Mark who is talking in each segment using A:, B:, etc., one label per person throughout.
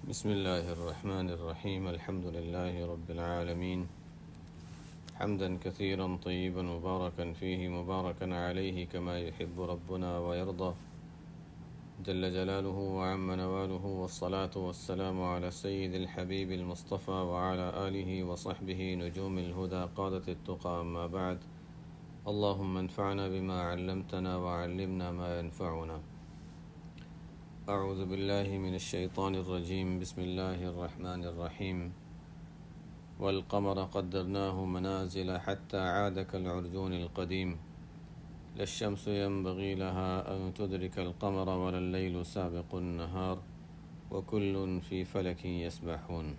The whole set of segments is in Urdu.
A: بسم الله الرحمن الرحيم الحمد لله رب العالمين حمدا كثيرا طيبا مباركا فيه مباركا عليه كما يحب ربنا ويرضى جل جلاله وعم نواله، والصلاة والسلام على السيد الحبيب المصطفى وعلى آله وصحبه نجوم الهدى قادة التقى. أما بعد، اللهم انفعنا بما علمتنا وعلمنا ما ينفعنا. أعوذ بالله من الشيطان الرجيم. بسم الله الرحمن الرحيم. والقمر قدرناه منازل حتى عاد كالعرجون القديم لا الشمس ينبغي لها أن تدرك القمر ولا الليل سابق النهار وكل في فلك يسبحون.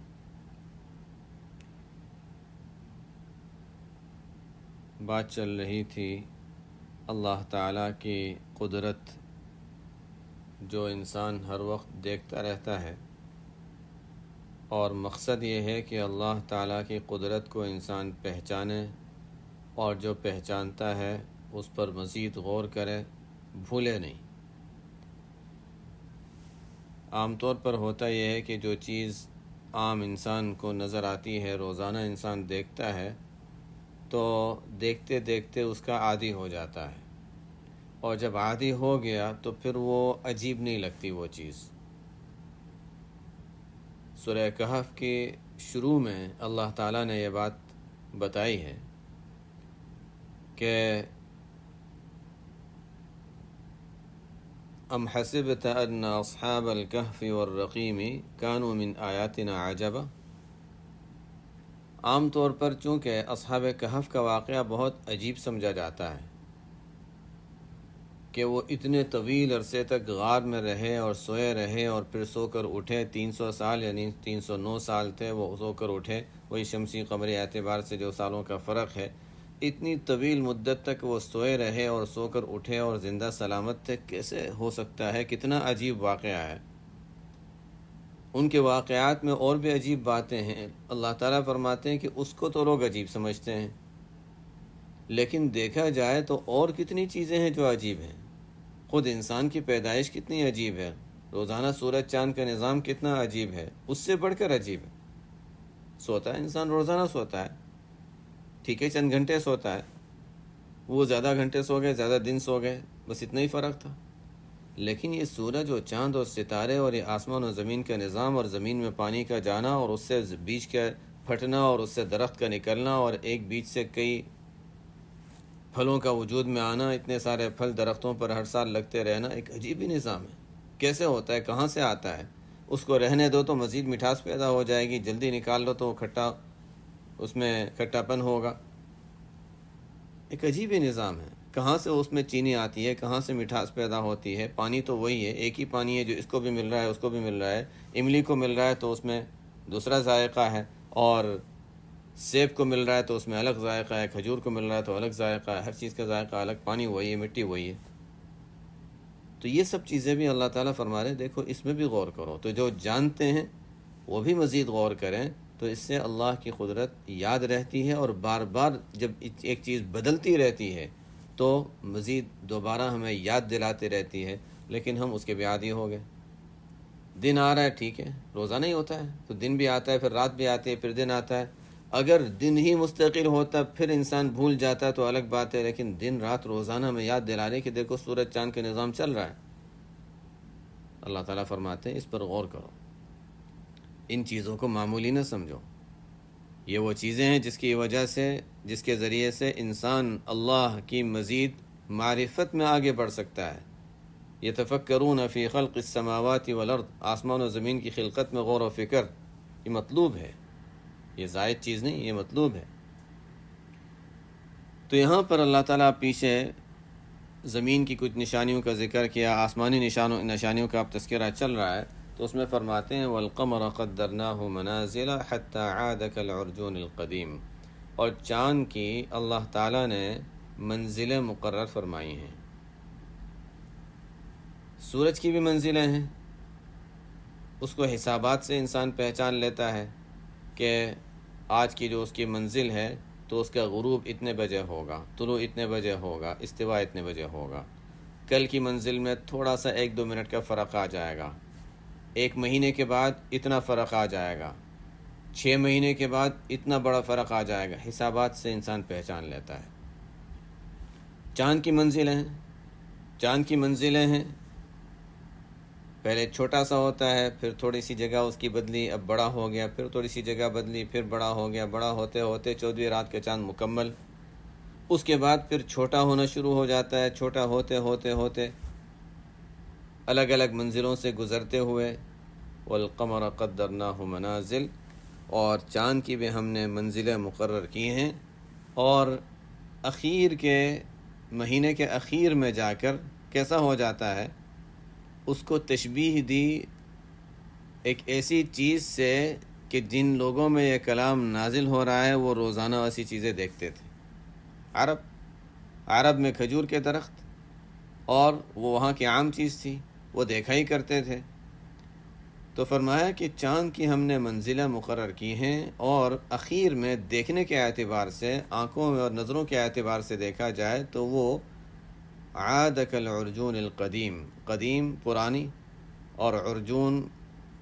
A: بات چل رہی تھی اللہ تعالیٰ کی قدرت جو انسان ہر وقت دیکھتا رہتا ہے، اور مقصد یہ ہے کہ اللہ تعالیٰ کی قدرت کو انسان پہچانے، اور جو پہچانتا ہے اس پر مزید غور کرے، بھولے نہیں۔ عام طور پر ہوتا یہ ہے کہ جو چیز عام انسان کو نظر آتی ہے، روزانہ انسان دیکھتا ہے، تو دیکھتے دیکھتے اس کا عادی ہو جاتا ہے، اور جب عادی ہو گیا تو پھر وہ عجیب نہیں لگتی وہ چیز۔ سورہ کہف کے شروع میں اللہ تعالیٰ نے یہ بات بتائی ہے کہ ام حسبت ان اصحاب الکہف والرقیم کانوا من آیاتنا عجبا۔ عام طور پر چونکہ اصحاب کہف کا واقعہ بہت عجیب سمجھا جاتا ہے کہ وہ اتنے طویل عرصے تک غار میں رہے اور سوئے رہے اور پھر سو کر اٹھے، 300 سال یعنی 309 سال تھے وہ سو کر اٹھے، وہی شمسی قمری اعتبار سے جو سالوں کا فرق ہے، اتنی طویل مدت تک وہ سوئے رہے اور سو کر اٹھے اور زندہ سلامت تھے، کیسے ہو سکتا ہے؟ کتنا عجیب واقعہ ہے۔ ان کے واقعات میں اور بھی عجیب باتیں ہیں۔ اللہ تعالیٰ فرماتے ہیں کہ اس کو تو لوگ عجیب سمجھتے ہیں، لیکن دیکھا جائے تو اور کتنی چیزیں ہیں جو عجیب ہیں۔ خود انسان کی پیدائش کتنی عجیب ہے، روزانہ سورج چاند کا نظام کتنا عجیب ہے، اس سے بڑھ کر عجیب ہے۔ سوتا ہے انسان، روزانہ سوتا ہے، ٹھیک ہے چند گھنٹے سوتا ہے، وہ زیادہ گھنٹے سو گئے، زیادہ دن سو گئے، بس اتنا ہی فرق تھا۔ لیکن یہ سورج اور چاند اور ستارے اور یہ آسمان و زمین کا نظام اور زمین میں پانی کا جانا اور اس سے بیج کا پھٹنا اور اس سے درخت کا نکلنا اور ایک بیج سے کئی پھلوں کا وجود میں آنا، اتنے سارے پھل درختوں پر ہر سال لگتے رہنا، ایک عجیب ہی نظام ہے۔ کیسے ہوتا ہے؟ کہاں سے آتا ہے؟ اس کو رہنے دو تو مزید مٹھاس پیدا ہو جائے گی، جلدی نکال لو تو کھٹا، اس میں کھٹا پن ہوگا۔ ایک عجیب ہی نظام ہے۔ کہاں سے اس میں چینی آتی ہے، کہاں سے مٹھاس پیدا ہوتی ہے؟ پانی تو وہی ہے، ایک ہی پانی ہے جو اس کو بھی مل رہا ہے اس کو بھی مل رہا ہے۔ املی کو مل رہا ہے تو اس میں دوسرا ذائقہ ہے، اور سیب کو مل رہا ہے تو اس میں الگ ذائقہ ہے، کھجور کو مل رہا ہے تو الگ ذائقہ ہے، ہر چیز کا ذائقہ الگ، پانی وہی ہے، مٹی وہی ہے۔ تو یہ سب چیزیں بھی اللہ تعالیٰ فرما رہے ہیں دیکھو اس میں بھی غور کرو، تو جو جانتے ہیں وہ بھی مزید غور کریں، تو اس سے اللہ کی قدرت یاد رہتی ہے، اور بار بار جب ایک چیز بدلتی رہتی ہے تو مزید دوبارہ ہمیں یاد دلاتے رہتی ہے، لیکن ہم اس کے بھی عادی ہو گئے۔ دن آ رہا ہے، ٹھیک ہے، روزانہ ہی ہوتا ہے، تو دن بھی آتا ہے، پھر رات بھی آتی ہے، پھر دن آتا ہے۔ اگر دن ہی مستقل ہوتا پھر انسان بھول جاتا تو الگ بات ہے، لیکن دن رات روزانہ میں یاد دلا رہے کہ دیکھو سورج چاند کا نظام چل رہا ہے۔ اللہ تعالیٰ فرماتے ہیں اس پر غور کرو، ان چیزوں کو معمولی نہ سمجھو۔ یہ وہ چیزیں ہیں جس کی وجہ سے، جس کے ذریعے سے انسان اللہ کی مزید معرفت میں آگے بڑھ سکتا ہے۔ یتفکرون فی خلق السماوات والارض، آسمان و زمین کی خلقت میں غور و فکر، یہ مطلوب ہے، یہ زائد چیز نہیں، یہ مطلوب ہے۔ تو یہاں پر اللہ تعالیٰ پیچھے زمین کی کچھ نشانیوں کا ذکر کیا، آسمانی نشانیوں کا اب تذکرہ چل رہا ہے، تو اس میں فرماتے ہیں والقمر قدرناہ منازل حتی عاد کالعرجون القدیم، اور چاند کی اللہ تعالیٰ نے منزلیں مقرر فرمائی ہیں۔ سورج کی بھی منزلیں ہیں، اس کو حسابات سے انسان پہچان لیتا ہے کہ آج کی جو اس کی منزل ہے تو اس کا غروب اتنے بجے ہوگا، طلوع اتنے بجے ہوگا، استوا اتنے بجے ہوگا۔ کل کی منزل میں تھوڑا سا 1-2 منٹ کا فرق آ جائے گا، 1 مہینے کے بعد اتنا فرق آ جائے گا، 6 مہینے کے بعد اتنا بڑا فرق آ جائے گا، حسابات سے انسان پہچان لیتا ہے۔ چاند کی منزلیں ہیں، چاند کی منزلیں ہیں، پہلے چھوٹا سا ہوتا ہے، پھر تھوڑی سی جگہ اس کی بدلی، اب بڑا ہو گیا، پھر تھوڑی سی جگہ بدلی، پھر بڑا ہو گیا، بڑا ہوتے ہوتے 14ویں رات کا چاند مکمل، اس کے بعد پھر چھوٹا ہونا شروع ہو جاتا ہے، چھوٹا ہوتے ہوتے ہوتے الگ الگ منزلوں سے گزرتے ہوئے والقمر قدرناہ منازل، اور چاند کی بھی ہم نے منزلیں مقرر کی ہیں، اور اخیر کے مہینے کے اخیر میں جا کر کیسا ہو جاتا ہے، اس کو تشبیہ دی ایک ایسی چیز سے کہ جن لوگوں میں یہ کلام نازل ہو رہا ہے وہ روزانہ ایسی چیزیں دیکھتے تھے۔ عرب میں کھجور کے درخت، اور وہ وہاں کی عام چیز تھی، وہ دیکھا ہی کرتے تھے۔ تو فرمایا کہ چاند کی ہم نے منزلیں مقرر کی ہیں، اور اخیر میں دیکھنے کے اعتبار سے، آنکھوں میں اور نظروں کے اعتبار سے دیکھا جائے تو وہ عاد کالعرجون القدیم، قدیم پرانی، اور عرجون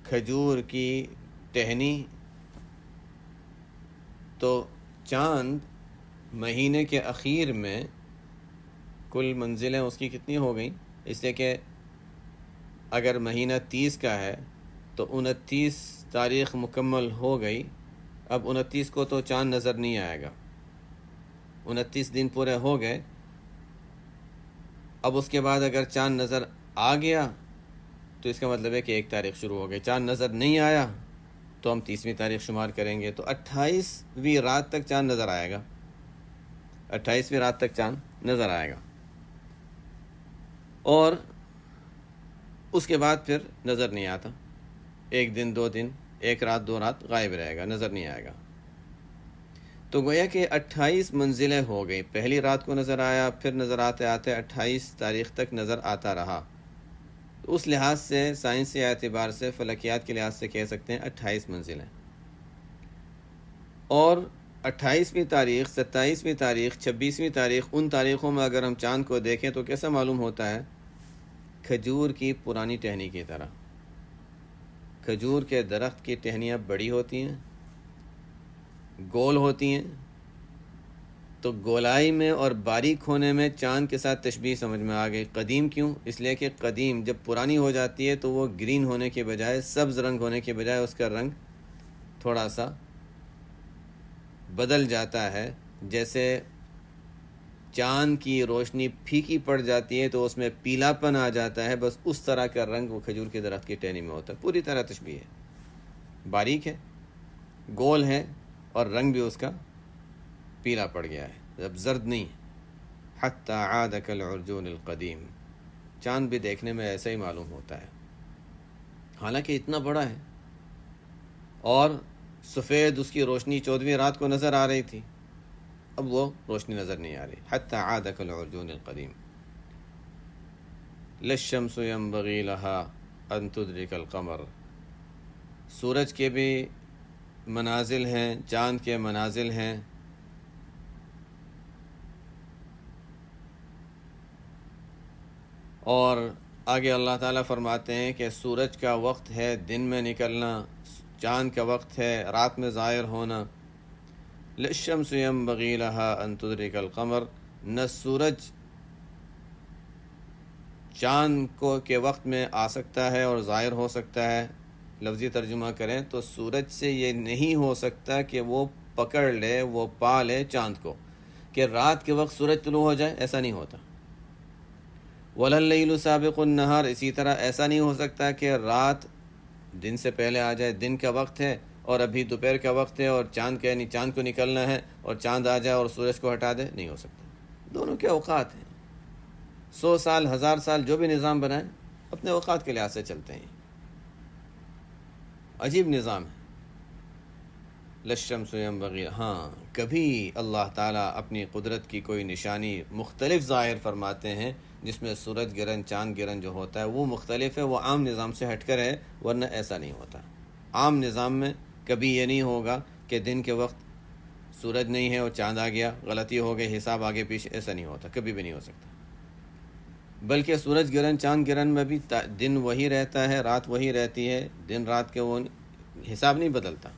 A: کھجور کی ٹہنی۔ تو چاند مہینے کے اخیر میں کل منزلیں اس کی کتنی ہو گئیں؟ اس لیے کہ اگر مہینہ 30 کا ہے تو 29 تاریخ مکمل ہو گئی، اب 29 کو تو چاند نظر نہیں آئے گا، 29 دن پورے ہو گئے، اب اس کے بعد اگر چاند نظر آ گیا تو اس کا مطلب ہے کہ 1 تاریخ شروع ہو گئی، چاند نظر نہیں آیا تو ہم 30ویں تاریخ شمار کریں گے، تو 28ویں رات تک چاند نظر آئے گا، 28ویں رات تک چاند نظر آئے گا، اور اس کے بعد پھر نظر نہیں آتا، 1 دن 2 دن، 1 رات 2 رات غائب رہے گا، نظر نہیں آئے گا۔ تو گویا کہ 28 منزلیں ہو گئی، پہلی رات کو نظر آیا، پھر نظر آتے آتے 28 تاریخ تک نظر آتا رہا۔ اس لحاظ سے، سائنسی اعتبار سے، فلکیات کے لحاظ سے کہہ سکتے ہیں 28 منزلیں۔ اور 28ویں تاریخ، 27ویں تاریخ، 26ویں تاریخ، ان تاریخوں میں اگر ہم چاند کو دیکھیں تو کیسا معلوم ہوتا ہے؟ کھجور کی پرانی ٹہنی کی طرح۔ کھجور کے درخت کی ٹہنیاں بڑی ہوتی ہیں، گول ہوتی ہیں، تو گولائی میں اور باریک ہونے میں چاند کے ساتھ تشبیہ سمجھ میں آ گئی۔ قدیم کیوں؟ اس لیے کہ قدیم جب پرانی ہو جاتی ہے تو وہ گرین ہونے کے بجائے، سبز رنگ ہونے کے بجائے، اس کا رنگ تھوڑا سا بدل جاتا ہے، جیسے چاند کی روشنی پھیکی پڑ جاتی ہے تو اس میں پیلا پن آ جاتا ہے، بس اس طرح کا رنگ وہ کھجور کے درخت کی ٹہنی میں ہوتا ہے، پوری طرح تشبیہ ہے، باریک ہے، گول ہے، اور رنگ بھی اس کا پیلا پڑ گیا ہے، اب زرد نہیں ہے۔ حتی عاد کالعرجون القدیم، چاند بھی دیکھنے میں ایسا ہی معلوم ہوتا ہے، حالانکہ اتنا بڑا ہے، اور سفید اس کی روشنی 14ویں رات کو نظر آ رہی تھی، اب وہ روشنی نظر نہیں آ رہی۔ حتی عاد کالعرجون القدیم، لا الشمس ينبغي لها ان تدرك القمر، سورج کے بھی منازل ہیں، چاند کے منازل ہیں، اور آگے اللہ تعالیٰ فرماتے ہیں کہ سورج کا وقت ہے دن میں نکلنا، چاند کا وقت ہے رات میں ظاہر ہونا۔ للشمس ينبغي لها ان تدرك القمر، نہ سورج چاند کو کے وقت میں آ سکتا ہے اور ظاہر ہو سکتا ہے۔ لفظی ترجمہ کریں تو سورج سے یہ نہیں ہو سکتا کہ وہ پکڑ لے، وہ پا لے چاند کو، کہ رات کے وقت سورج طلوع ہو جائے، ایسا نہیں ہوتا۔ وَلَا اللَّيْلُ سَابِقُ النَّهَارِ، اسی طرح ایسا نہیں ہو سکتا کہ رات دن سے پہلے آ جائے، دن کا وقت ہے اور ابھی دوپہر کا وقت ہے اور چاند کو نکلنا ہے اور چاند آ جائے اور سورج کو ہٹا دے، نہیں ہو سکتا۔ دونوں کے اوقات ہیں، 100 سال، 1000 سال جو بھی نظام بنائیں اپنے اوقات کے لحاظ سے چلتے ہیں، عجیب نظام ہے۔ للشمس ينبغي، ہاں کبھی اللہ تعالیٰ اپنی قدرت کی کوئی نشانی مختلف ظاہر فرماتے ہیں، جس میں سورج گرہن، چاند گرہن جو ہوتا ہے وہ مختلف ہے، وہ عام نظام سے ہٹ کر ہے، ورنہ ایسا نہیں ہوتا۔ عام نظام میں کبھی یہ نہیں ہوگا کہ دن کے وقت سورج نہیں ہے اور چاند آ گیا، غلطی ہو گئی، حساب آگے پیچھے، ایسا نہیں ہوتا، کبھی بھی نہیں ہو سکتا۔ بلکہ سورج گرہن چاند گرہن میں بھی دن وہی رہتا ہے، رات وہی رہتی ہے، دن رات کے وہ حساب نہیں بدلتا.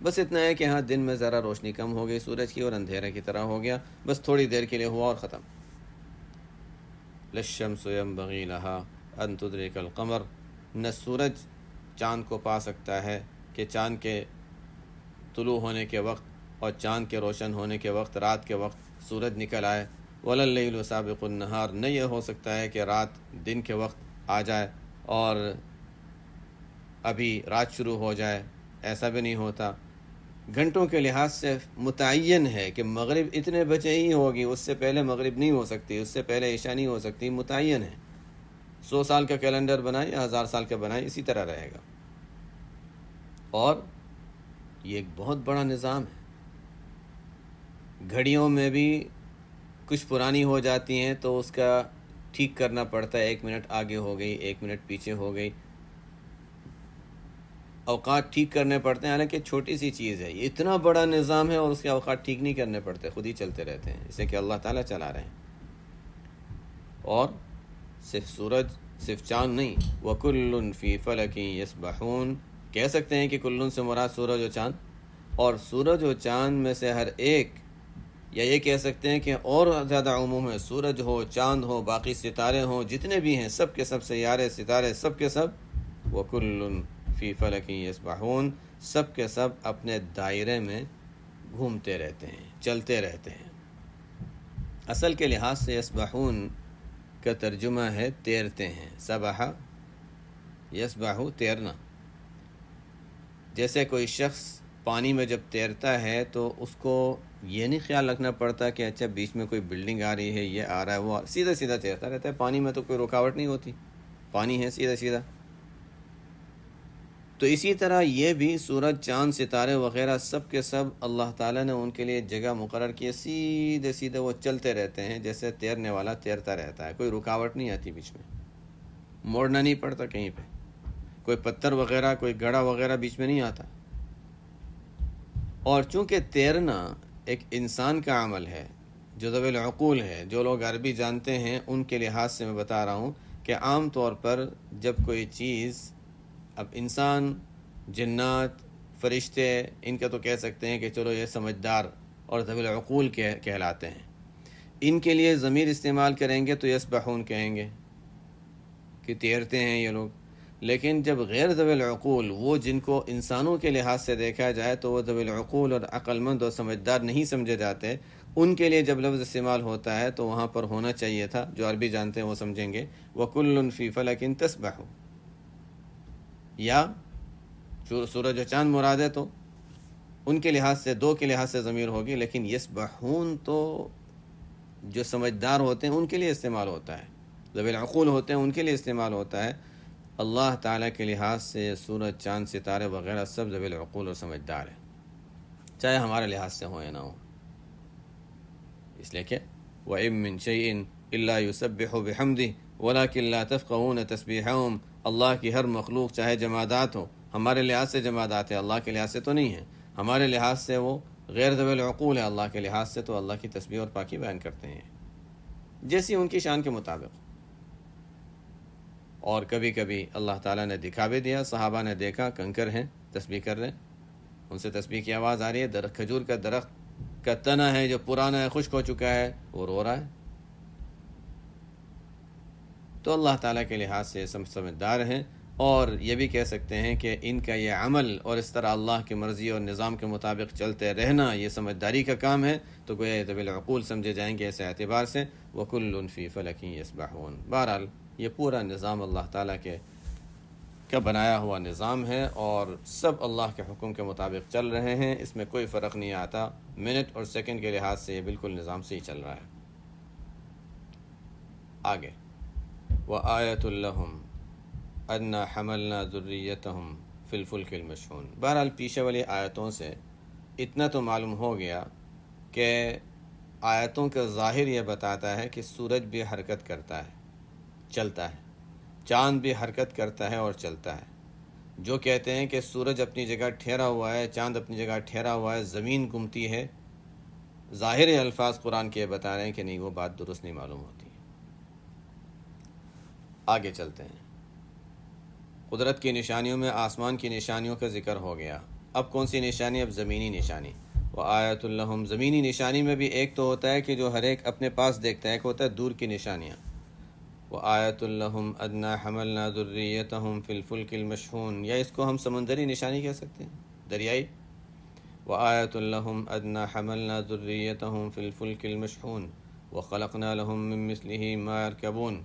A: بس اتنا ہے کہ ہاں دن میں ذرا روشنی کم ہو گئی سورج کی اور اندھیرے کی طرح ہو گیا، بس تھوڑی دیر کے لیے ہوا اور ختم. للشمس ينبغي لها ان تدرك القمر، نہ سورج چاند کو پا سکتا ہے کہ چاند کے طلوع ہونے کے وقت اور چاند کے روشن ہونے کے وقت، رات کے وقت سورج نکل آئے. ولا اللیل سابق النہار، نہ یہ ہو سکتا ہے کہ رات دن کے وقت آ جائے اور ابھی رات شروع ہو جائے، ایسا بھی نہیں ہوتا. گھنٹوں کے لحاظ سے متعین ہے کہ مغرب اتنے بجے ہی ہوگی، اس سے پہلے مغرب نہیں ہو سکتی، اس سے پہلے عشاء نہیں ہو سکتی، متعین ہے. 100 سال کا کیلنڈر بنائیں یا 1000 سال کا بنائیں، اسی طرح رہے گا. اور یہ ایک بہت بڑا نظام ہے. گھڑیوں میں بھی کچھ پرانی ہو جاتی ہیں تو اس کا ٹھیک کرنا پڑتا ہے، 1 منٹ آگے ہو گئی، 1 منٹ پیچھے ہو گئی، اوقات ٹھیک کرنے پڑتے ہیں. حالانکہ چھوٹی سی چیز ہے، یہ اتنا بڑا نظام ہے اور اس کے اوقات ٹھیک نہیں کرنے پڑتے، خود ہی چلتے رہتے ہیں، اسے کہ اللہ تعالیٰ چلا رہے ہیں. اور صرف سورج، صرف چاند نہیں، وَكُلٌّ فِي فَلَكٍ يَسْبَحُونَ، کہہ سکتے ہیں کہ کلن سے مراد سورج و چاند، اور سورج و چاند میں سے ہر ایک، یا یہ کہہ سکتے ہیں کہ اور زیادہ عموم ہے، سورج ہو، چاند ہو، باقی ستارے ہوں، جتنے بھی ہیں سب کے سب سیارے ستارے سب کے سب، وَكُلٌّ فِي فَلَكٍ يَسْبَحُونَ، سب کے سب اپنے دائرے میں گھومتے رہتے ہیں، چلتے رہتے ہیں. اصل کے لحاظ سے یسبحون کا ترجمہ ہے تیرتے ہیں. سبح یسبح، تیرنا. جیسے کوئی شخص پانی میں جب تیرتا ہے تو اس کو یہ نہیں خیال رکھنا پڑتا کہ اچھا بیچ میں کوئی بلڈنگ آ رہی ہے، یہ آ رہا ہے، وہ سیدھا سیدھا تیرتا رہتا ہے. پانی میں تو کوئی رکاوٹ نہیں ہوتی، پانی ہے سیدھا سیدھا. تو اسی طرح یہ بھی سورج چاند ستارے وغیرہ سب کے سب اللہ تعالیٰ نے ان کے لیے جگہ مقرر کی ہے، سیدھے سیدھے وہ چلتے رہتے ہیں جیسے تیرنے والا تیرتا رہتا ہے، کوئی رکاوٹ نہیں آتی بیچ میں، موڑنا نہیں پڑتا کہیں پہ، کوئی پتھر وغیرہ کوئی گڑھا وغیرہ بیچ میں نہیں آتا. اور چونکہ تیرنا ایک انسان کا عمل ہے جو ذوی العقول ہے، جو لوگ عربی جانتے ہیں ان کے لحاظ سے میں بتا رہا ہوں کہ عام طور پر جب کوئی چیز، اب انسان، جنات، فرشتے، ان کا تو کہہ سکتے ہیں کہ چلو یہ سمجھدار اور ذوی العقول کہلاتے ہیں، ان کے لیے ضمیر استعمال کریں گے تو یسبحون کہیں گے کہ تیرتے ہیں یہ لوگ. لیکن جب غیر ذوی العقول، وہ جن کو انسانوں کے لحاظ سے دیکھا جائے تو وہ ذوی العقول اور عقل مند اور سمجھدار نہیں سمجھے جاتے، ان کے لیے جب لفظ استعمال ہوتا ہے تو وہاں پر ہونا چاہیے تھا، جو عربی جانتے ہیں وہ سمجھیں گے، وَكُلٌّ فِي فَلَكٍ تَسْبَحُ، یا سورج و چاند مراد ہے تو ان کے لحاظ سے، دو کے لحاظ سے ضمیر ہوگی. لیکن یسبحون تو جو سمجھدار ہوتے ہیں ان کے لیے استعمال ہوتا ہے، ذوی العقول ہوتے ہیں ان کے لیے استعمال ہوتا ہے. اللہ تعالیٰ کے لحاظ سے سورج چاند ستارے وغیرہ سب ذوی العقول اور سمجھدار ہیں، چاہے ہمارے لحاظ سے ہوں یا نہ ہوں. اس لیے کہ وَإِن مِّن شَيْءٍ إِلَّا يُسَبِّحُ بِحَمْدِهِ وَلَكِن لَّا تَفْقَهُونَ تَسْبِيحَهُمْ، اللہ کی ہر مخلوق چاہے جمادات ہو، ہمارے لحاظ سے جمادات ہے، اللہ کے لحاظ سے تو نہیں ہے، ہمارے لحاظ سے وہ غیر ذوی العقول ہے، اللہ کے لحاظ سے تو اللہ کی تسبیح اور پاکی بیان کرتے ہیں جیسی ان کی شان کے مطابق. اور کبھی کبھی اللہ تعالیٰ نے دکھا بھی دیا، صحابہ نے دیکھا کنکر ہیں تسبیح کر رہے ہیں، ان سے تسبیح کی آواز آ رہی ہے. کھجور کا درخت کا تنا ہے جو پرانا ہے، خشک ہو چکا ہے، وہ رو رہا ہے. تو اللہ تعالیٰ کے لحاظ سے سمجھدار ہیں. اور یہ بھی کہہ سکتے ہیں کہ ان کا یہ عمل اور اس طرح اللہ کی مرضی اور نظام کے مطابق چلتے رہنا یہ سمجھداری کا کام ہے، تو گویا ذوی العقول سمجھے جائیں گے ایسے اعتبار سے. وَكُلٌّ فِي فَلَكٍ يَسْبَحُونَ. بہرحال یہ پورا نظام اللہ تعالیٰ کا بنایا ہوا نظام ہے اور سب اللہ کے حکم کے مطابق چل رہے ہیں، اس میں کوئی فرق نہیں آتا، منٹ اور سیکنڈ کے لحاظ سے یہ بالکل نظام سے ہی چل رہا ہے. آگے وَآيَةٌ لَّهُمْ أَنَّا حَمَلْنَا ذُرِّيَّتَهُمْ فِي الْفُلْكِ الْمَشْحُونِ. بہرحال پیچھے والی آیتوں سے اتنا تو معلوم ہو گیا کہ آیتوں کا ظاہر یہ بتاتا ہے کہ سورج بھی حرکت کرتا ہے، چلتا ہے، چاند بھی حرکت کرتا ہے اور چلتا ہے. جو کہتے ہیں کہ سورج اپنی جگہ ٹھہرا ہوا ہے، چاند اپنی جگہ ٹھہرا ہوا ہے، زمین گھومتی ہے، ظاہر الفاظ قرآن کے بتا رہے ہیں کہ نہیں، وہ بات درست نہیں معلوم ہوتی. آگے چلتے ہیں۔ قدرت کی نشانیوں میں آسمان کی نشانیوں کا ذکر ہو گیا، اب کون سی نشانی؟ اب زمینی نشانی۔ وآیۃ لہم، زمینی نشانی میں بھی ایک تو ہوتا ہے کہ جو ہر ایک اپنے پاس دیکھتا ہے، ایک ہوتا ہے دور کی نشانیاں۔ وآیۃ لہم انا حملنا ذریتہم فی الفلک المشحون، یا اس کو ہم سمندری نشانی کہہ سکتے ہیں، دریائی۔ وآیۃ لہم انا حملنا ذریتہم فی الفلک المشحون وخلقنا لہم من مثلہ ما یرکبون،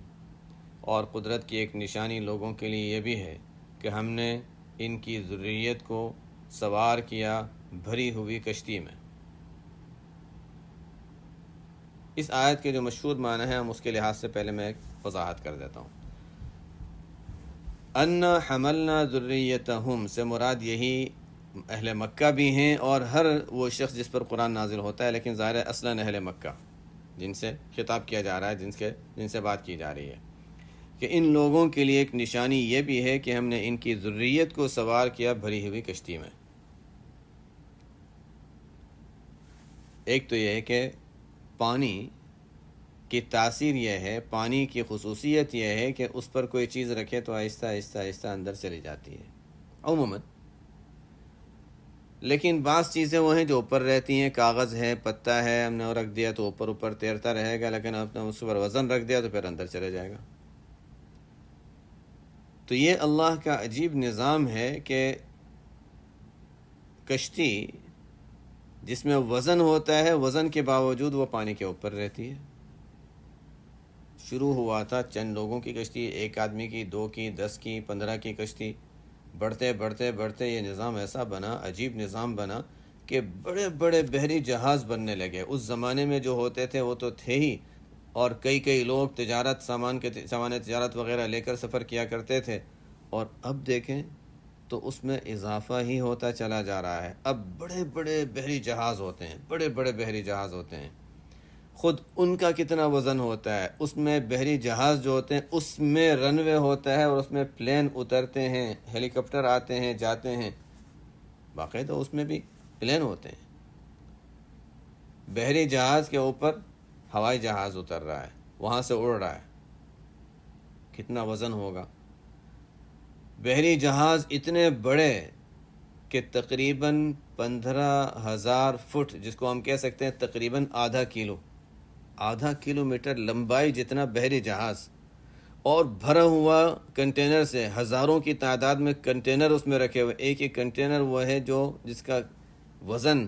A: اور قدرت کی ایک نشانی لوگوں کے لیے یہ بھی ہے کہ ہم نے ان کی ذریت کو سوار کیا بھری ہوئی کشتی میں۔ اس آیت کے جو مشہور معنی ہیں ہم اس کے لحاظ سے پہلے میں ایک وضاحت کر دیتا ہوں۔ انا حملنا ذریتہم سے مراد یہی اہل مکہ بھی ہیں اور ہر وہ شخص جس پر قرآن نازل ہوتا ہے، لیکن ظاہر ہے اصلاً اہل مکہ جن سے خطاب کیا جا رہا ہے، جن سے بات کی جا رہی ہے، کہ ان لوگوں کے لیے ایک نشانی یہ بھی ہے کہ ہم نے ان کی ذریت کو سوار کیا بھری ہوئی کشتی میں۔ ایک تو یہ ہے کہ پانی کی تاثیر یہ ہے، پانی کی خصوصیت یہ ہے کہ اس پر کوئی چیز رکھے تو آہستہ آہستہ آہستہ اندر چلی جاتی ہے عموماً، لیکن بعض چیزیں وہ ہیں جو اوپر رہتی ہیں، کاغذ ہے، پتہ ہے، ہم نے رکھ دیا تو اوپر تیرتا رہے گا، لیکن آپ نے اس پر وزن رکھ دیا تو پھر اندر چلے جائے گا۔ تو یہ اللہ کا عجیب نظام ہے کہ کشتی جس میں وزن ہوتا ہے، وزن کے باوجود وہ پانی کے اوپر رہتی ہے۔ شروع ہوا تھا چند لوگوں کی کشتی، ایک آدمی کی، 2 کی، 10 کی، 15 کی کشتی، بڑھتے بڑھتے بڑھتے یہ نظام ایسا بنا، عجیب نظام بنا کہ بڑے بڑے بحری جہاز بننے لگے۔ اس زمانے میں جو ہوتے تھے وہ تو تھے ہی، اور کئی لوگ سامان تجارت وغیرہ لے کر سفر کیا کرتے تھے، اور اب دیکھیں تو اس میں اضافہ ہی ہوتا چلا جا رہا ہے۔ اب بڑے بڑے بحری جہاز ہوتے ہیں، بڑے بڑے بحری جہاز ہوتے ہیں، خود ان کا کتنا وزن ہوتا ہے، اس میں بحری جہاز جو ہوتے ہیں اس میں رن وے ہوتا ہے، اور اس میں پلین اترتے ہیں، ہیلی کاپٹر آتے ہیں جاتے ہیں، باقاعدہ اس میں بھی پلین ہوتے ہیں۔ بحری جہاز کے اوپر ہوائی جہاز اتر رہا ہے، وہاں سے اڑ رہا ہے، کتنا وزن ہوگا۔ بحری جہاز اتنے بڑے کہ تقریباً 15,000 فٹ، جس کو ہم کہہ سکتے ہیں تقریباً آدھا کلومیٹر لمبائی جتنا بحری جہاز، اور بھرا ہوا کنٹینر سے، ہزاروں کی تعداد میں کنٹینر اس میں رکھے ہوئے، ایک کنٹینر وہ ہے جس کا وزن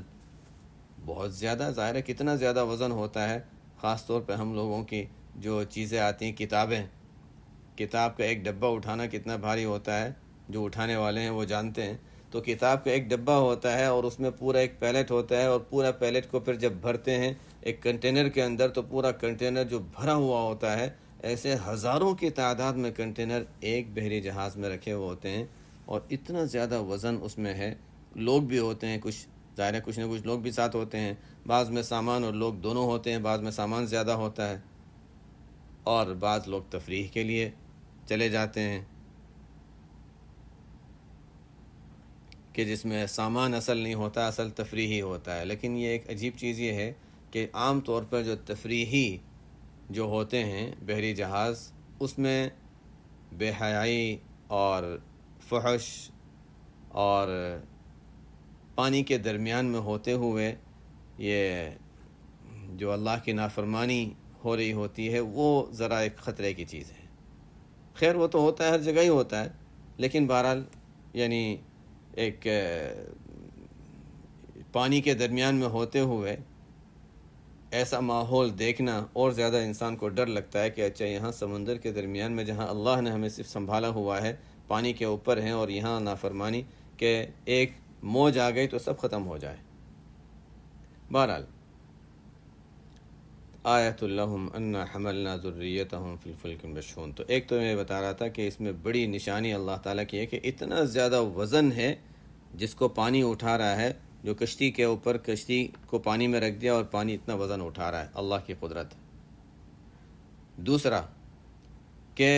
A: بہت زیادہ، ظاہر ہے کتنا زیادہ وزن ہوتا ہے، خاص طور پہ ہم لوگوں کی جو چیزیں آتی ہیں، کتاب کا ایک ڈبہ اٹھانا کتنا بھاری ہوتا ہے، جو اٹھانے والے ہیں وہ جانتے ہیں۔ تو کتاب کا ایک ڈبہ ہوتا ہے اور اس میں پورا ایک پیلٹ ہوتا ہے، اور پورا پیلٹ کو پھر جب بھرتے ہیں ایک کنٹینر کے اندر تو پورا کنٹینر جو بھرا ہوا ہوتا ہے، ایسے ہزاروں کی تعداد میں کنٹینر ایک بحری جہاز میں رکھے ہوئے ہوتے ہیں، اور اتنا زیادہ وزن اس میں ہے۔ لوگ بھی ہوتے ہیں، کچھ ظاہر ہے کچھ نہ کچھ لوگ بھی ساتھ ہوتے ہیں، بعض میں سامان اور لوگ دونوں ہوتے ہیں، بعض میں سامان زیادہ ہوتا ہے، اور بعض لوگ تفریح کے لیے چلے جاتے ہیں کہ جس میں سامان اصل نہیں ہوتا، اصل تفریحی ہوتا ہے۔ لیکن یہ ایک عجیب چیز یہ ہے کہ عام طور پر جو تفریحی جو ہوتے ہیں بحری جہاز، اس میں بے حیائی اور فحش اور پانی کے درمیان میں ہوتے ہوئے یہ جو اللہ کی نافرمانی ہو رہی ہوتی ہے، وہ ذرا ایک خطرے کی چیز ہے۔ خیر وہ تو ہوتا ہے، ہر جگہ ہی ہوتا ہے، لیکن بہرحال یعنی ایک پانی کے درمیان میں ہوتے ہوئے ایسا ماحول دیکھنا اور زیادہ انسان کو ڈر لگتا ہے کہ اچھا یہاں سمندر کے درمیان میں جہاں اللہ نے ہمیں صرف سنبھالا ہوا ہے، پانی کے اوپر ہیں، اور یہاں نافرمانی کہ ایک موج آ گئی تو سب ختم ہو جائے۔ بہرحال آیۃ لہم انا حملنا ذریتہم فی الفلک المشحون، تو ایک تو میں بتا رہا تھا کہ اس میں بڑی نشانی اللہ تعالیٰ کی ہے کہ اتنا زیادہ وزن ہے جس کو پانی اٹھا رہا ہے، جو کشتی کے اوپر، کشتی کو پانی میں رکھ دیا اور پانی اتنا وزن اٹھا رہا ہے، اللہ کی قدرت۔ دوسرا کہ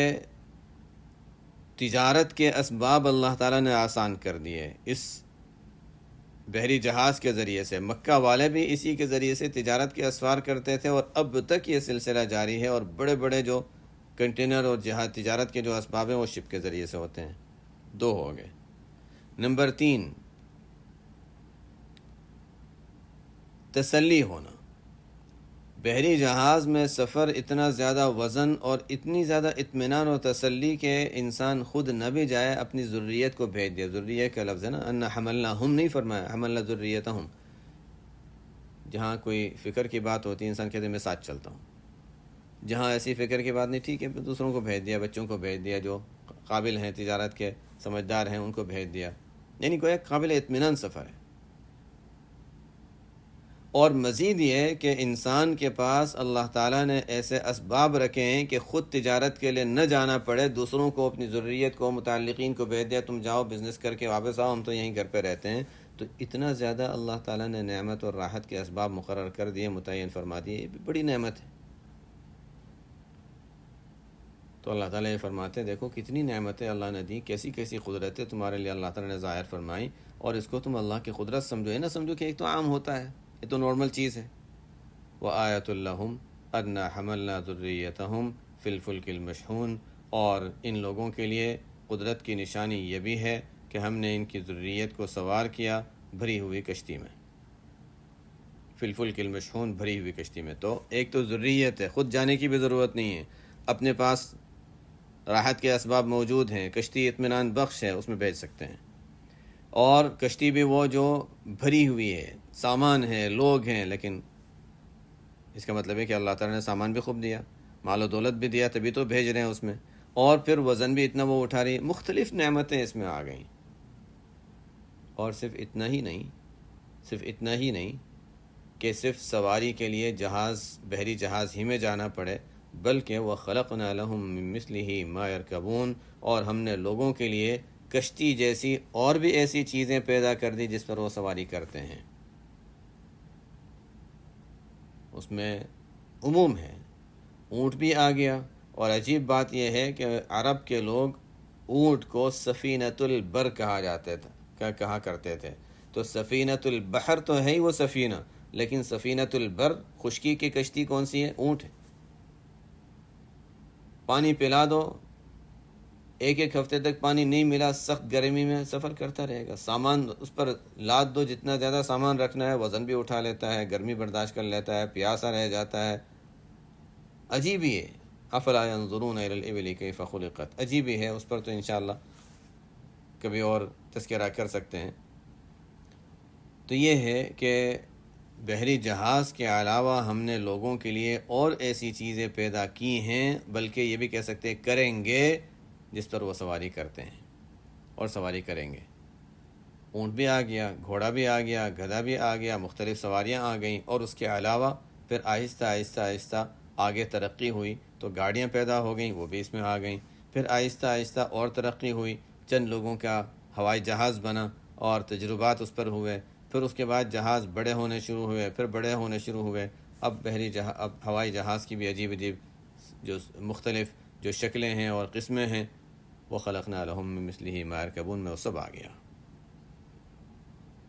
A: تجارت کے اسباب اللہ تعالیٰ نے آسان کر دیے اس بحری جہاز کے ذریعے سے۔ مکہ والے بھی اسی کے ذریعے سے تجارت کے اسفار کرتے تھے، اور اب تک یہ سلسلہ جاری ہے، اور بڑے بڑے جو کنٹینر اور جہاز تجارت کے جو اسباب ہیں وہ شپ کے ذریعے سے ہوتے ہیں. 2 ہو گئے. نمبر 3 تسلی ہونا. بحری جہاز میں سفر اتنا زیادہ وزن اور اتنی زیادہ اطمینان اور تسلی کہ انسان خود نہ بھی جائے، اپنی ذریت کو بھیج دیا. ذریت کا لفظ ہے نا، ان حملنا ہم نہیں فرمایا، حملنا ذریتہم. جہاں کوئی فکر کی بات ہوتی ہے انسان کہتے ہیں میں ساتھ چلتا ہوں. جہاں ایسی فکر کی بات نہیں، ٹھیک ہے دوسروں کو بھیج دیا، بچوں کو بھیج دیا، جو قابل ہیں تجارت کے سمجھدار ہیں ان کو بھیج دیا. یعنی کوئی ایک قابل اطمینان سفر ہے. اور مزید یہ ہے کہ انسان کے پاس اللہ تعالیٰ نے ایسے اسباب رکھے ہیں کہ خود تجارت کے لیے نہ جانا پڑے، دوسروں کو، اپنی ضروریت کو، متعلقین کو بھیج دیا، تم جاؤ بزنس کر کے واپس آؤ، ہم تو یہیں گھر پہ رہتے ہیں. تو اتنا زیادہ اللہ تعالیٰ نے نعمت اور راحت کے اسباب مقرر کر دیے، متعین فرما دیے. یہ بھی بڑی نعمت ہے. تو اللہ تعالیٰ یہ فرماتے ہیں دیکھو کتنی نعمتیں اللہ نے دی، کیسی کیسی قدرتیں تمہارے لیے اللہ تعالیٰ نے ظاہر فرمائی، اور اس کو تم اللہ کی قدرت سمجھو. یہ نہ سمجھو کہ ایک تو عام ہوتا ہے، یہ تو نارمل چیز ہے. وآیۃ لہم انا حملنا ذریتہم فی الفلک المشحون. اور ان لوگوں کے لیے قدرت کی نشانی یہ بھی ہے کہ ہم نے ان کی ذریت کو سوار کیا بھری ہوئی کشتی میں. فی الفلک المشحون، بھری ہوئی کشتی میں. تو ایک تو ذریت ہے، خود جانے کی بھی ضرورت نہیں ہے، اپنے پاس راحت کے اسباب موجود ہیں، کشتی اطمینان بخش ہے، اس میں بھیج سکتے ہیں. اور کشتی بھی وہ جو بھری ہوئی ہے، سامان ہے، لوگ ہیں. لیکن اس کا مطلب ہے کہ اللہ تعالیٰ نے سامان بھی خوب دیا، مال و دولت بھی دیا، تبھی تو بھیج رہے ہیں اس میں. اور پھر وزن بھی اتنا وہ اٹھا رہی ہے، مختلف نعمتیں اس میں آ گئیں. اور صرف اتنا ہی نہیں کہ صرف سواری کے لیے جہاز، بحری جہاز ہی میں جانا پڑے، بلکہ وَخَلَقْنَا لَهُم مِّن مِّثْلِهِ مَا يَرْكَبُونَ. اور ہم نے لوگوں کے لیے کشتی جیسی اور بھی ایسی چیزیں پیدا کر دی جس پر وہ سواری کرتے ہیں. اس میں عموم ہے، اونٹ بھی آ گیا. اور عجیب بات یہ ہے کہ عرب کے لوگ اونٹ کو سفینۃ البر کہا کرتے تھے. تو سفینۃ البحر تو ہے ہی وہ سفینہ، لیکن سفینۃ البر خشکی کی کشتی کون سی ہے؟ اونٹ ہے. پانی پلا دو، ایک ہفتے تک پانی نہیں ملا، سخت گرمی میں سفر کرتا رہے گا. سامان اس پر لاد دو، جتنا زیادہ سامان رکھنا ہے، وزن بھی اٹھا لیتا ہے، گرمی برداشت کر لیتا ہے، پیاسا رہ جاتا ہے. عجیب ہی ہے. افلا ينظرون الى الابل كيف خلقت. عجیب ہی ہے. اس پر تو انشاءاللہ کبھی اور تذکرہ کر سکتے ہیں. تو یہ ہے کہ بحری جہاز کے علاوہ ہم نے لوگوں کے لیے اور ایسی چیزیں پیدا کی ہیں، بلکہ یہ بھی کہہ سکتے ہیں کریں گے، جس پر وہ سواری کرتے ہیں اور سواری کریں گے. اونٹ بھی آ گیا، گھوڑا بھی آ گیا، گدھا بھی آ گیا، مختلف سواریاں آ گئیں. اور اس کے علاوہ پھر آہستہ آہستہ آگے ترقی ہوئی تو گاڑیاں پیدا ہو گئیں، وہ بھی اس میں آ گئیں. پھر آہستہ آہستہ اور ترقی ہوئی، چند لوگوں کا ہوائی جہاز بنا اور تجربات اس پر ہوئے. پھر اس کے بعد جہاز بڑے ہونے شروع ہوئے، پھر بڑے ہونے شروع ہوئے. اب ہوائی جہاز کی بھی عجیب جو مختلف جو شکلیں ہیں اور قسمیں ہیں. وَخَلَقْنَا لَهُم مِّن مِّثْلِهِ مَا يَرْكَبُونَ میں وہ سب آ گیا.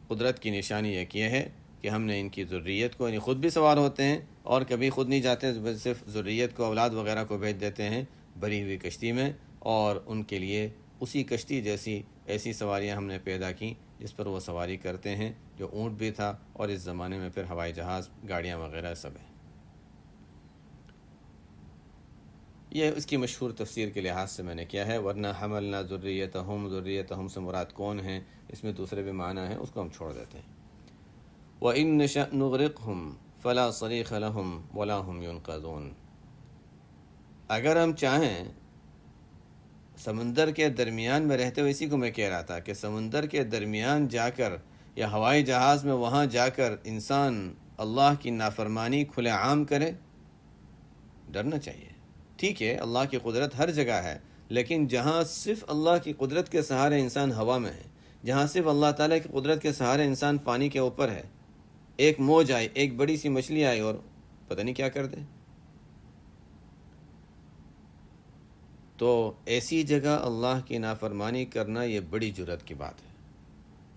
A: قدرت کی نشانی ایک یہ ہے کہ ہم نے ان کی ذریت کو، یعنی خود بھی سوار ہوتے ہیں اور کبھی خود نہیں جاتے، صرف ذریت کو، اولاد وغیرہ کو بھیج دیتے ہیں بھری ہوئی کشتی میں. اور ان کے لیے اسی کشتی جیسی ایسی سواریاں ہم نے پیدا کی جس پر وہ سواری کرتے ہیں، جو اونٹ بھی تھا، اور اس زمانے میں پھر ہوائی جہاز، گاڑیاں وغیرہ سب ہیں. یہ اس کی مشہور تفسیر کے لحاظ سے میں نے کیا ہے. ورنہ حملنا ذریتہم سے مراد کون ہیں، اس میں دوسرے بھی معنی ہیں، اس کو ہم چھوڑ دیتے ہیں. وَإِن نَّشَأْ نُغْرِقْهُمْ فَلَا صَرِيخَ لَهُمْ وَلَا هُمْ يُنْقَذُونَ. اگر ہم چاہیں، سمندر کے درمیان میں رہتے ہوئے، اسی کو میں کہہ رہا تھا کہ سمندر کے درمیان جا کر یا ہوائی جہاز میں وہاں جا کر انسان اللہ کی نافرمانی کھلے عام کرے، ڈرنا چاہیے. ٹھیک ہے اللہ کی قدرت ہر جگہ ہے، لیکن جہاں صرف اللہ کی قدرت کے سہارے انسان ہوا میں ہے، جہاں صرف اللہ تعالیٰ کی قدرت کے سہارے انسان پانی کے اوپر ہے، ایک موج آئی، ایک بڑی سی مچھلی آئی اور پتہ نہیں کیا کر دے. تو ایسی جگہ اللہ کی نافرمانی کرنا یہ بڑی جرأت کی بات ہے.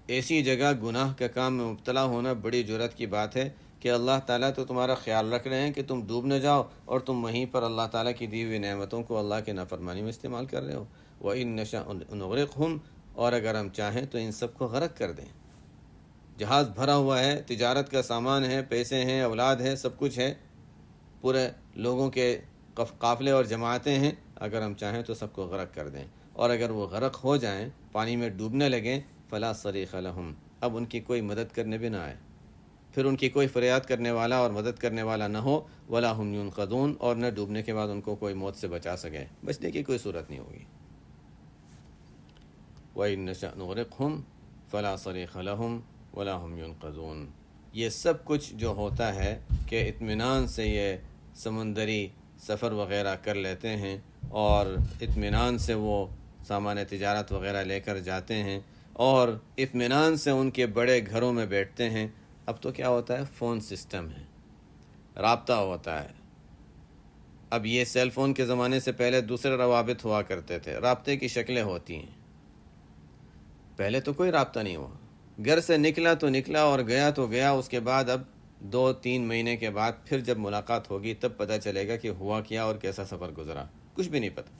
A: ایسی جگہ گناہ کے کام میں مبتلا ہونا بڑی جرأت کی بات ہے. کہ اللہ تعالیٰ تو تمہارا خیال رکھ رہے ہیں کہ تم ڈوب نہ جاؤ، اور تم وہیں پر اللہ تعالیٰ کی دی ہوئی نعمتوں کو اللہ کے نافرمانی میں استعمال کر رہے ہو۔ وَإِن نَّشَأْ نُغْرِقْهُمْ، اور اگر ہم چاہیں تو ان سب کو غرق کر دیں۔ جہاز بھرا ہوا ہے، تجارت کا سامان ہے، پیسے ہیں، اولاد ہے، سب کچھ ہے، پورے لوگوں کے قافلے اور جماعتیں ہیں، اگر ہم چاہیں تو سب کو غرق کر دیں، اور اگر وہ غرق ہو جائیں، پانی میں ڈوبنے لگیں، فلا صریخ لہم، اب ان کی کوئی مدد کرنے بھی نہ آئے، پھر ان کی کوئی فریاد کرنے والا اور مدد کرنے والا نہ ہو، ولا ہم ینقذون، اور نہ ڈوبنے کے بعد ان کو کوئی موت سے بچا سکے، بچنے کی کوئی صورت نہیں ہوگی۔ وَإِن نَّشَأْ نُغْرِقْهُمْ فَلَا صَرِيخَ لَهُمْ وَلَا هُمْ يُنقَذُونَ۔ یہ سب کچھ جو ہوتا ہے کہ اطمینان سے یہ سمندری سفر وغیرہ کر لیتے ہیں، اور اطمینان سے وہ سامان تجارت وغیرہ لے کر جاتے ہیں، اور اطمینان سے ان کے بڑے گھروں میں بیٹھتے ہیں۔ اب تو کیا ہوتا ہے، فون سسٹم ہے، رابطہ ہوتا ہے۔ اب یہ سیل فون کے زمانے سے پہلے دوسرے روابط ہوا کرتے تھے، رابطے کی شکلیں ہوتی ہیں۔ پہلے تو کوئی رابطہ نہیں ہوا، گھر سے نکلا تو نکلا اور گیا تو گیا، اس کے بعد اب 2-3 مہینے کے بعد پھر جب ملاقات ہوگی تب پتہ چلے گا کہ ہوا کیا اور کیسا سفر گزرا، کچھ بھی نہیں پتہ۔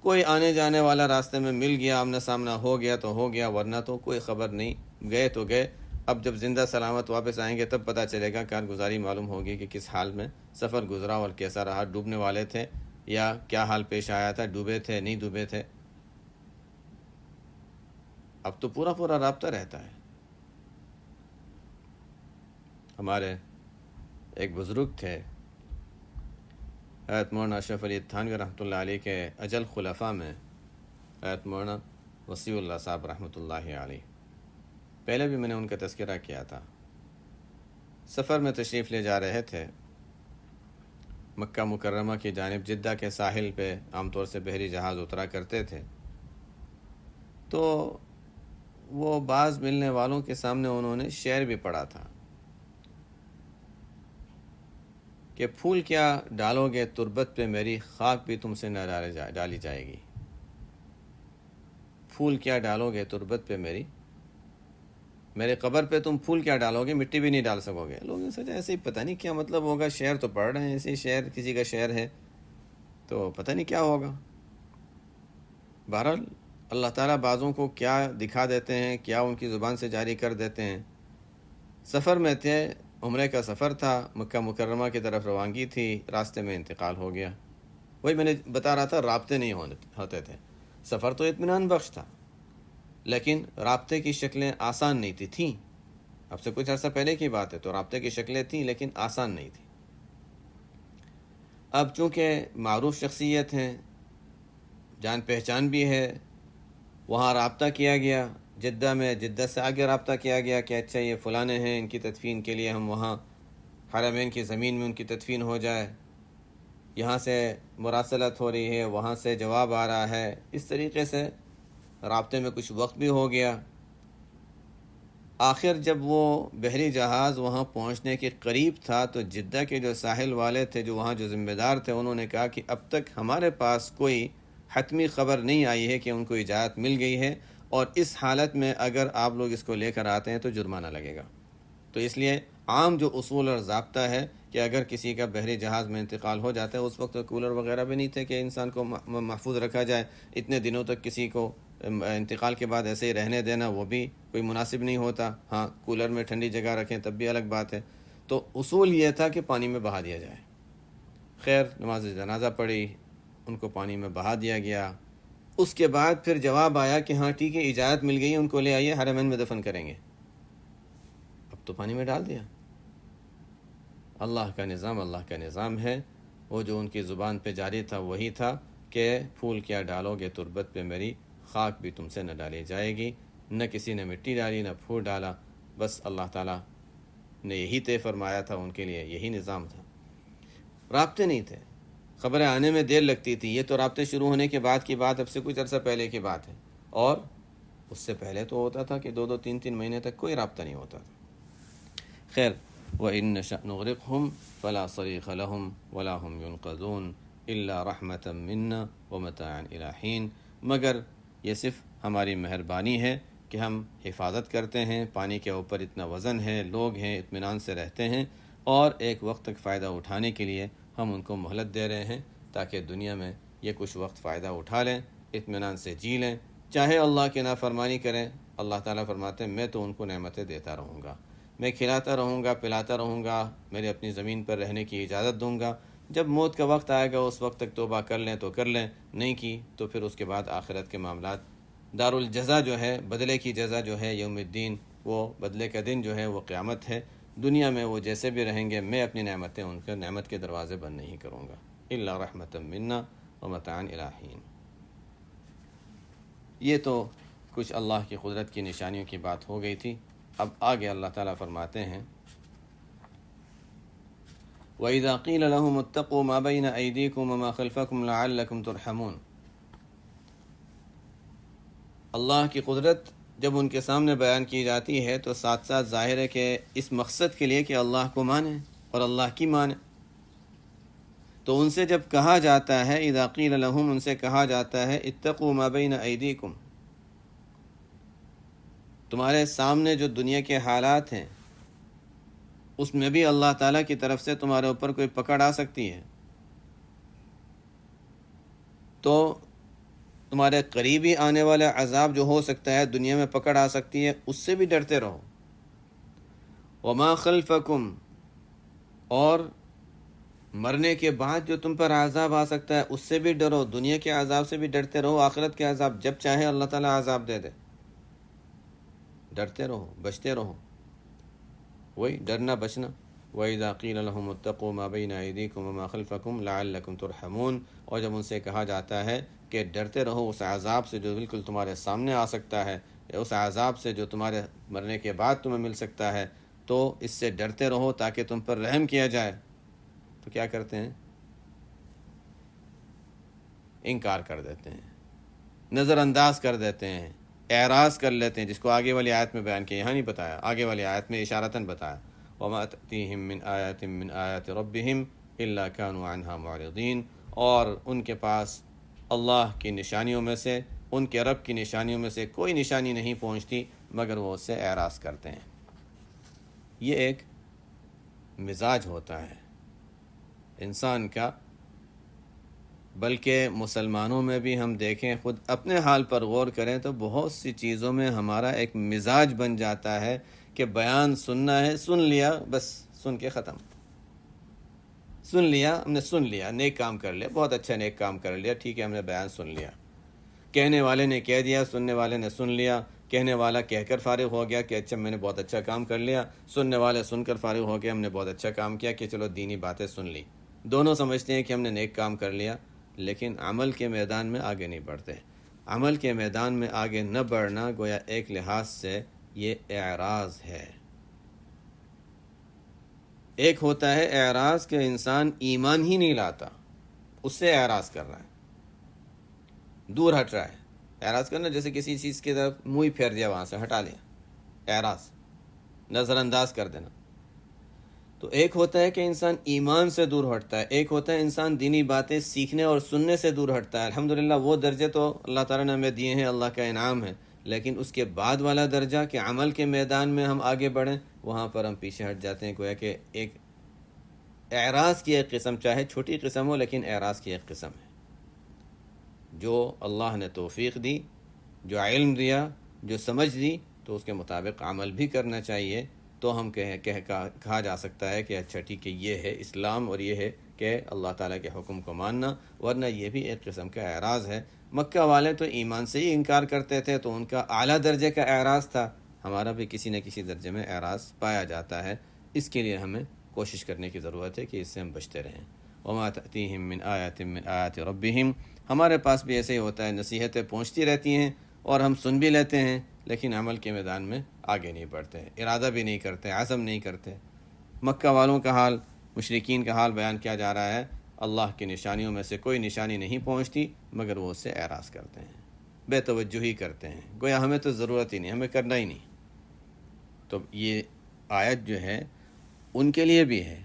A: کوئی آنے جانے والا راستے میں مل گیا، آمنا سامنا ہو گیا تو ہو گیا، ورنہ تو کوئی خبر نہیں، گئے تو گئے۔ اب جب زندہ سلامت واپس آئیں گے تب پتہ چلے گا، کارگزاری معلوم ہوگی کہ کس حال میں سفر گزرا اور کیسا رہا، ڈوبنے والے تھے یا کیا حال پیش آیا تھا، ڈوبے تھے نہیں ڈوبے تھے۔ اب تو پورا رابطہ رہتا ہے۔ ہمارے ایک بزرگ تھے، حضرت مولانا اشرف علی تھانوی رحمۃ اللہ علیہ کے اجل خلفاء میں حضرت مولانا وسیع اللہ صاحب رحمۃ اللہ علیہ، پہلے بھی میں نے ان کا تذکرہ کیا تھا۔ سفر میں تشریف لے جا رہے تھے مکہ مکرمہ کی جانب، جدہ کے ساحل پہ عام طور سے بحری جہاز اترا کرتے تھے، تو وہ بعض ملنے والوں کے سامنے انہوں نے شعر بھی پڑھا تھا کہ پھول کیا ڈالو گے تربت پہ میری، خاک بھی تم سے نہ ڈالی جائے گی۔ پھول کیا ڈالو گے تربت پہ میری، میرے قبر پہ تم پھول کیا ڈالو گے، مٹی بھی نہیں ڈال سکو گے۔ لوگوں نے سوچا ایسے ہی پتہ نہیں کیا مطلب ہوگا، شعر تو پڑھ رہے ہیں، ایسے ہی شعر کسی کا شعر ہے تو پتہ نہیں کیا ہوگا۔ بہرحال اللہ تعالیٰ بعضوں کو کیا دکھا دیتے ہیں، کیا ان کی زبان سے جاری کر دیتے ہیں۔ سفر میں تھے، عمرے کا سفر تھا، مکہ مکرمہ کی طرف روانگی تھی، راستے میں انتقال ہو گیا۔ وہی میں نے بتا رہا تھا، رابطے نہیں ہوتے تھے۔ سفر تو اطمینان بخش تھا، لیکن رابطے کی شکلیں آسان نہیں تھیں۔ اب سے کچھ عرصہ پہلے کی بات ہے، تو رابطے کی شکلیں تھیں لیکن آسان نہیں تھیں۔ اب چونکہ معروف شخصیت ہیں، جان پہچان بھی ہے، وہاں رابطہ کیا گیا، جدہ میں، جدہ سے آگے رابطہ کیا گیا کہ اچھا یہ فلانے ہیں، ان کی تدفین کے لیے ہم وہاں حرمین کی زمین میں ان کی تدفین ہو جائے۔ یہاں سے مراسلت ہو رہی ہے، وہاں سے جواب آ رہا ہے، اس طریقے سے رابطے میں کچھ وقت بھی ہو گیا۔ آخر جب وہ بحری جہاز وہاں پہنچنے کے قریب تھا تو جدہ کے جو ساحل والے تھے، جو وہاں جو ذمہ دار تھے، انہوں نے کہا کہ اب تک ہمارے پاس کوئی حتمی خبر نہیں آئی ہے کہ ان کو اجازت مل گئی ہے، اور اس حالت میں اگر آپ لوگ اس کو لے کر آتے ہیں تو جرمانہ لگے گا۔ تو اس لیے عام جو اصول اور ضابطہ ہے کہ اگر کسی کا بحری جہاز میں انتقال ہو جاتا ہے، اس وقت کولر وغیرہ بھی نہیں تھے کہ انسان کو محفوظ رکھا جائے، اتنے دنوں تک کسی کو انتقال کے بعد ایسے ہی رہنے دینا وہ بھی کوئی مناسب نہیں ہوتا۔ ہاں کولر میں ٹھنڈی جگہ رکھیں تب بھی الگ بات ہے۔ تو اصول یہ تھا کہ پانی میں بہا دیا جائے۔ خیر نماز جنازہ پڑھی، ان کو پانی میں بہا دیا گیا۔ اس کے بعد پھر جواب آیا کہ ہاں ٹھیک ہے، اجازت مل گئی، ان کو لے آئیے، حرمین میں دفن کریں گے۔ اب تو پانی میں ڈال دیا۔ اللہ کا نظام ہے، وہ جو ان کی زبان پہ جاری تھا وہی تھا کہ پھول کیا ڈالو گے تربت پہ میری، خاک بھی تم سے نہ ڈالی جائے گی۔ نہ کسی نے مٹی ڈالی، نہ پھول ڈالا، بس اللہ تعالیٰ نے یہی طے فرمایا تھا، ان کے لیے یہی نظام تھا۔ رابطے نہیں تھے، خبریں آنے میں دیر لگتی تھی۔ یہ تو رابطے شروع ہونے کے بعد کی بات، اب سے کچھ عرصہ پہلے کی بات ہے، اور اس سے پہلے تو ہوتا تھا کہ 2-2 3-3 مہینے تک کوئی رابطہ نہیں ہوتا تھا۔ خیر وَإِن نَّشَأْ نُغْرِقْهُمْ فَلَا صَرِيخَ لَهُمْ وَلَا هُمْ يُنقَذُونَ إِلَّا رَحْمَةً مِنَّا وَمَتَاعًا إِلَىٰ حِينٍ، مگر یہ صرف ہماری مہربانی ہے کہ ہم حفاظت کرتے ہیں، پانی کے اوپر اتنا وزن ہے، لوگ ہیں، اطمینان سے رہتے ہیں، اور ایک وقت تک فائدہ اٹھانے کے لیے ہم ان کو مہلت دے رہے ہیں تاکہ دنیا میں یہ کچھ وقت فائدہ اٹھا لیں، اطمینان سے جی لیں، چاہے اللہ کی نافرمانی کریں۔ اللہ تعالیٰ فرماتے ہیں میں تو ان کو نعمتیں دیتا رہوں گا، میں کھلاتا رہوں گا، پلاتا رہوں گا، میرے اپنی زمین پر رہنے کی اجازت دوں گا۔ جب موت کا وقت آئے گا اس وقت تک توبہ کر لیں تو کر لیں، نہیں کی تو پھر اس کے بعد آخرت کے معاملات، دار الجزا جو ہے، بدلے کی جزا جو ہے، یوم الدین، وہ بدلے کا دن جو ہے وہ قیامت ہے۔ دنیا میں وہ جیسے بھی رہیں گے، میں اپنی نعمتیں ان کے نعمت کے دروازے بند نہیں کروں گا، الا رحمتا منا ومتاعا الی حین۔ یہ تو کچھ اللہ کی قدرت کی نشانیوں کی بات ہو گئی تھی۔ اب آگے اللہ تعالیٰ فرماتے ہیں وَإِذَا قِيلَ لَهُمُ اتَّقُوا مَا بَيْنَ أَيْدِيكُمْ وَمَا خَلْفَكُمْ لَعَلَّكُمْ تُرْحَمُونَ۔ اللہ کی قدرت جب ان کے سامنے بیان کی جاتی ہے تو ساتھ ساتھ ظاہر ہے کہ اس مقصد کے لیے کہ اللہ کو مانیں اور اللہ کی مانیں۔ تو ان سے جب کہا جاتا ہے اذا قیل لہم، ان سے کہا جاتا ہے اتقوا ما بین ایدیکم، تمہارے سامنے جو دنیا کے حالات ہیں اس میں بھی اللہ تعالیٰ کی طرف سے تمہارے اوپر کوئی پکڑ آ سکتی ہے، تو تمہارے قریبی آنے والا عذاب جو ہو سکتا ہے، دنیا میں پکڑ آ سکتی ہے، اس سے بھی ڈرتے رہو۔ وما خلفکم، اور مرنے کے بعد جو تم پر عذاب آ سکتا ہے اس سے بھی ڈرو، دنیا کے عذاب سے بھی ڈرتے رہو، آخرت کے عذاب جب چاہے اللہ تعالیٰ عذاب دے دے، ڈرتے رہو، بچتے رہو، وہی ڈرنا بچنا۔ وَإِذَا قِيلَ لَهُمُ اتَّقُوا مَا بَيْنَ أَيْدِيكُمْ وَمَا خَلْفَكُمْ لَعَلَّكُمْ تُرْحَمُونَ، اور جب ان سے کہا جاتا ہے کہ ڈرتے رہو اس عذاب سے جو بالکل تمہارے سامنے آ سکتا ہے، اس عذاب سے جو تمہارے مرنے کے بعد تمہیں مل سکتا ہے، تو اس سے ڈرتے رہو تاکہ تم پر رحم کیا جائے، تو کیا کرتے ہیں؟ انکار کر دیتے ہیں، نظر انداز کر دیتے ہیں، اعراض کر لیتے ہیں، جس کو آگے والی آیت میں بیان کیا، یہاں نہیں بتایا، آگے والی آیت میں اشارتاً بتایا وَمَا تَأْتِيهِم مِّنْ آیَاتٍ مِّنْ آیَاتِ رَبِّهِمْ إِلَّا كَانُوا عَنْهَا مُعْرِضِينَ، اور ان کے پاس اللہ کی نشانیوں میں سے، ان کے رب کی نشانیوں میں سے کوئی نشانی نہیں پہنچتی مگر وہ اس سے اعراض کرتے ہیں۔ یہ ایک مزاج ہوتا ہے انسان کا، بلکہ مسلمانوں میں بھی ہم دیکھیں، خود اپنے حال پر غور کریں تو بہت سی چیزوں میں ہمارا ایک مزاج بن جاتا ہے کہ بیان سننا ہے، سن لیا، بس سن کے ختم، سن لیا، ہم نے سن لیا، نیک کام کر لیا، بہت اچھا نیک کام کر لیا، ٹھیک ہے، ہم نے بیان سن لیا، کہنے والے نے کہہ دیا، سننے والے نے سن لیا، کہنے والا کہہ کر فارغ ہو گیا کہ اچھا میں نے بہت اچھا کام کر لیا، سننے والے سن کر فارغ ہو گیا، ہم نے بہت اچھا کام کیا کہ چلو دینی باتیں سن لی، دونوں سمجھتے ہیں کہ ہم نے نیک کام کر لیا، لیکن عمل کے میدان میں آگے نہیں بڑھتے۔ عمل کے میدان میں آگے نہ بڑھنا گویا ایک لحاظ سے یہ اعراض ہے۔ ایک ہوتا ہے اعراض کہ انسان ایمان ہی نہیں لاتا، اس سے اعراض کر رہا ہے، دور ہٹ رہا ہے۔ اعراض کرنا جیسے کسی چیز کی طرف منہ ہی پھیر دیا، وہاں سے ہٹا لیا، اعراض، نظر انداز کر دینا۔ تو ایک ہوتا ہے کہ انسان ایمان سے دور ہٹتا ہے، ایک ہوتا ہے انسان دینی باتیں سیکھنے اور سننے سے دور ہٹتا ہے۔ الحمدللہ وہ درجے تو اللہ تعالیٰ نے ہمیں دیے ہیں، اللہ کا انعام ہے، لیکن اس کے بعد والا درجہ کہ عمل کے میدان میں ہم آگے بڑھیں، وہاں پر ہم پیچھے ہٹ جاتے ہیں۔ گویا کہ ایک اعراض کی ایک قسم، چاہے چھوٹی قسم ہو لیکن اعراض کی ایک قسم ہے۔ جو اللہ نے توفیق دی، جو علم دیا، جو سمجھ دی، تو اس کے مطابق عمل بھی کرنا چاہیے، تو ہم کہا جا سکتا ہے کہ اچھا ٹھیک ہے، یہ ہے اسلام اور یہ ہے کہ اللہ تعالیٰ کے حکم کو ماننا، ورنہ یہ بھی ایک قسم کا اعراض ہے۔ مکہ والے تو ایمان سے ہی انکار کرتے تھے، تو ان کا اعلیٰ درجے کا اعراض تھا، ہمارا بھی کسی نہ کسی درجے میں اعراض پایا جاتا ہے۔ اس کے لیے ہمیں کوشش کرنے کی ضرورت ہے کہ اس سے ہم بچتے رہیں۔ وَمَا تَأْتِيهِم مِّنْ آیَاتٍ مِّنْ آیَاتِ رَبِّهِمْ، ہمارے پاس بھی ایسے ہی ہوتا ہے، نصیحتیں پہنچتی رہتی ہیں اور ہم سن بھی لیتے ہیں، لیکن عمل کے میدان میں آگے نہیں بڑھتے، ارادہ بھی نہیں کرتے، عزم نہیں کرتے۔ مکہ والوں کا حال، مشرکین کا حال بیان کیا جا رہا ہے، اللہ کی نشانیوں میں سے کوئی نشانی نہیں پہنچتی مگر وہ اس سے اعراض کرتے ہیں، بے توجہی کرتے ہیں، گویا ہمیں تو ضرورت ہی نہیں، ہمیں کرنا ہی نہیں۔ تو یہ آیت جو ہے ان کے لیے بھی ہے،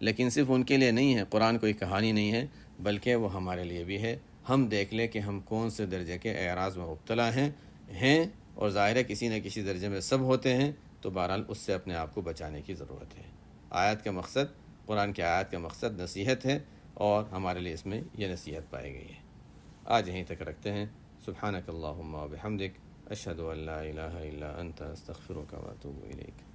A: لیکن صرف ان کے لیے نہیں ہے، قرآن کوئی کہانی نہیں ہے، بلکہ وہ ہمارے لیے بھی ہے۔ ہم دیکھ لیں کہ ہم کون سے درجے کے اعراض میں مبتلا ہیں اور ظاہر ہے کسی نہ کسی درجے میں سب ہوتے ہیں، تو بہرحال اس سے اپنے آپ کو بچانے کی ضرورت ہے۔ آیات کا مقصد، قرآن کی آیات کا مقصد نصیحت ہے، اور ہمارے لیے اس میں یہ نصیحت پائی گئی ہے۔ آج یہیں تک رکھتے ہیں۔ سبحانک اللہم و بحمدک، اشہد ان لا الہ الا انت، استغفرک و اتوب الیک۔